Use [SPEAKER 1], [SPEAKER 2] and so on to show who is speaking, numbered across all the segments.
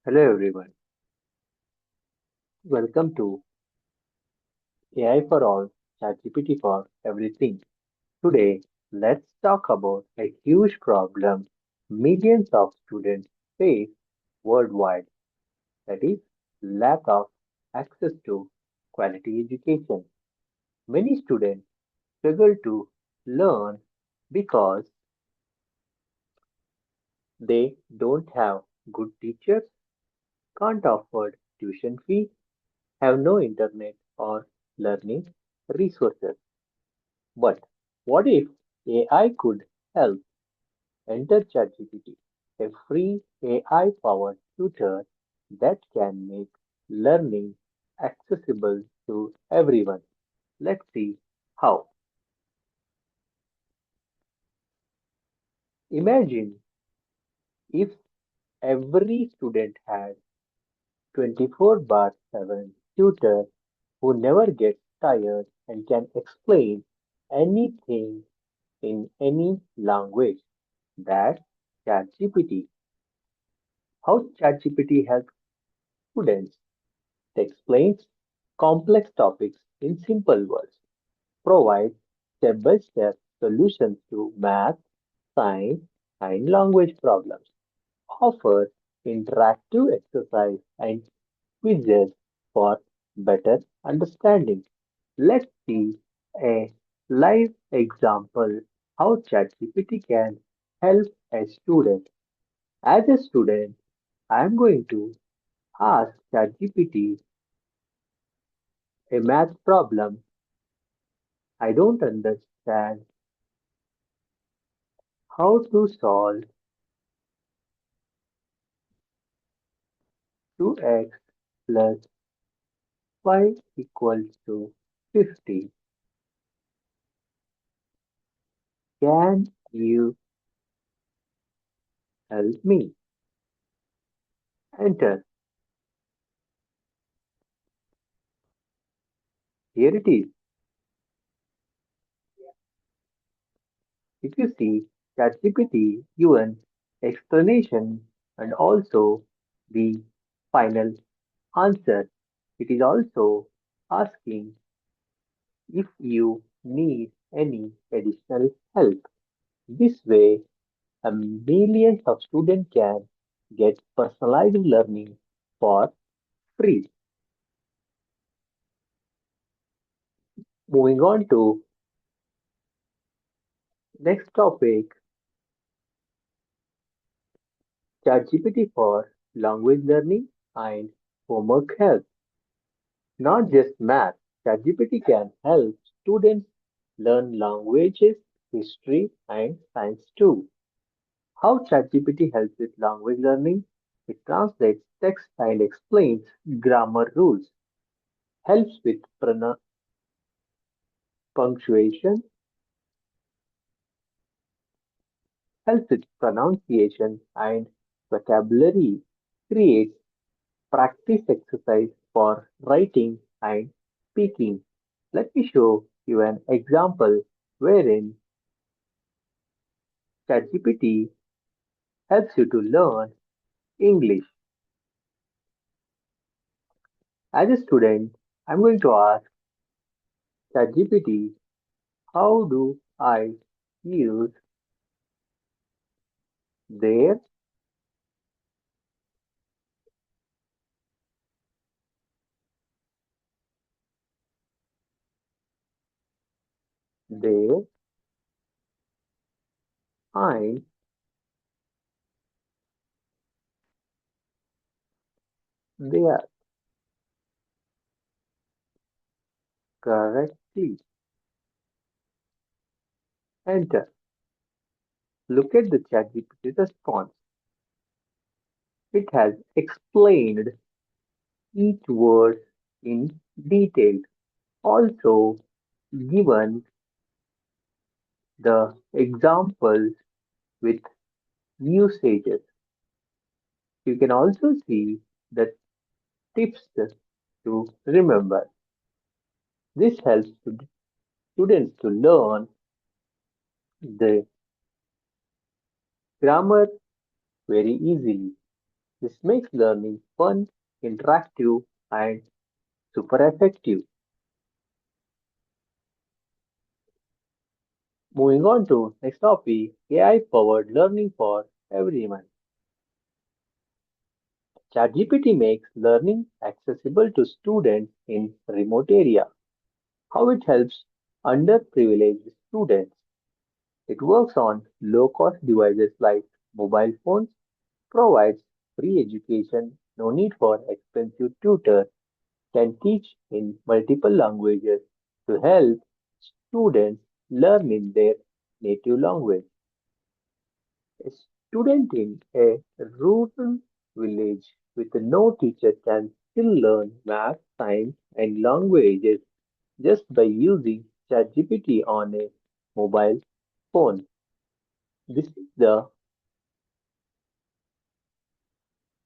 [SPEAKER 1] Hello everyone, welcome to AI for All, ChatGPT for Everything. Today, let's talk about a huge problem millions of students face worldwide, that is, lack of access to quality education. Many students struggle to learn because they don't have good teachers, can't afford tuition fee, have no internet or learning resources. But what if AI could help? Enter ChatGPT, a free AI powered tutor that can make learning accessible to everyone. Let's see how. Imagine if every student had 24 bar 7 tutor who never gets tired and can explain anything in any language. That's ChatGPT. How ChatGPT helps students? It explains complex topics in simple words, provides step-by-step solutions to math, science, and language problems, offers interactive exercise and quizzes for better understanding. Let's see a live example how ChatGPT can help a student. As a student, I am going to ask ChatGPT a math problem I don't understand how to solve 2x plus 5 equals to 50. Can you help me? Enter. Here it is. If you see ChatGPT given explanation and also the final answer, it is also asking if you need any additional help. This way, millions of students can get personalized learning for free. Moving on to next topic, ChatGPT for language learning and homework help. Not just math, ChatGPT can help students learn languages, history, and science too. How ChatGPT helps with language learning? It translates text and explains grammar rules, helps with punctuation, helps with pronunciation and vocabulary, creates practice exercise for writing and speaking. Let me show you an example wherein ChatGPT helps you to learn English. As a student, I'm going to ask ChatGPT, how do I use their, their, and their correctly? Enter. Look at the ChatGPT response. It has explained each word in detail. Also, given the examples with usages. You can also see the tips to remember. This helps students to learn the grammar very easily. This makes learning fun, interactive, and super effective. Moving on to next topic, AI powered learning for everyone. ChatGPT makes learning accessible to students in remote areas. How it helps underprivileged students. It works on low cost devices like mobile phones, provides free education, no need for expensive tutor, can teach in multiple languages to help students learn in their native language. A student in a rural village with no teacher can still learn math, science, and languages just by using ChatGPT on a mobile phone. This is the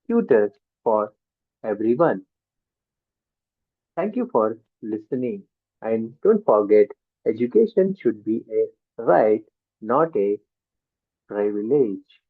[SPEAKER 1] tutor for everyone. Thank you for listening. And don't forget, education should be a right, not a privilege.